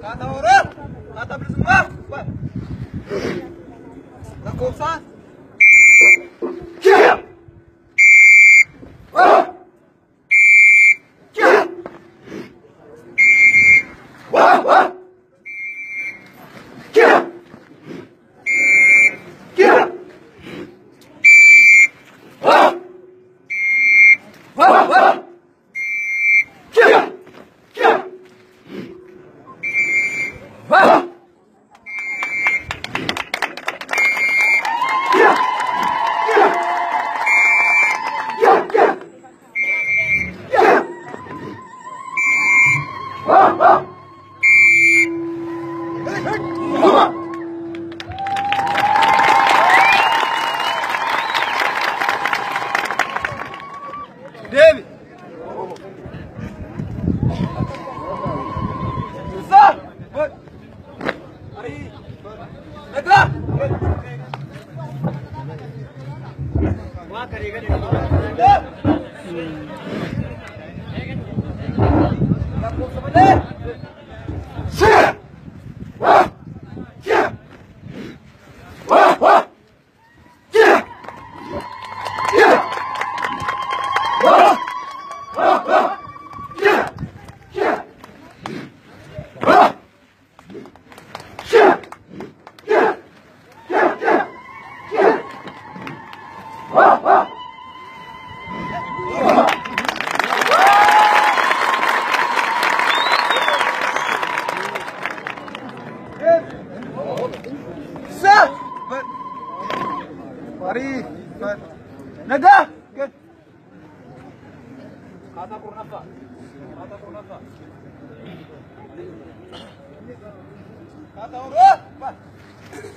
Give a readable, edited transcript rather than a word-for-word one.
Kata orang, kata bersama, lakukan. Kiam. Wah. Kiam. Wah, wah. Kiam. Kiam. Wah. Wah, wah. Kiam. Kiam. Wah. David. Sir. Good. Ari. Negra. Wah करेगा नहीं. आपको समझ ले. Sir. Wah. Yeah. Wah wah. Yeah. Yeah. Wah. Wah wah. Yeah. Yeah. Wah. Yeah. Yeah. Yeah. Yeah. Yeah. Wah wah. Sir. Mari. Naga. Good. Kata Purnapa. Kata Purnapa. Kata orang.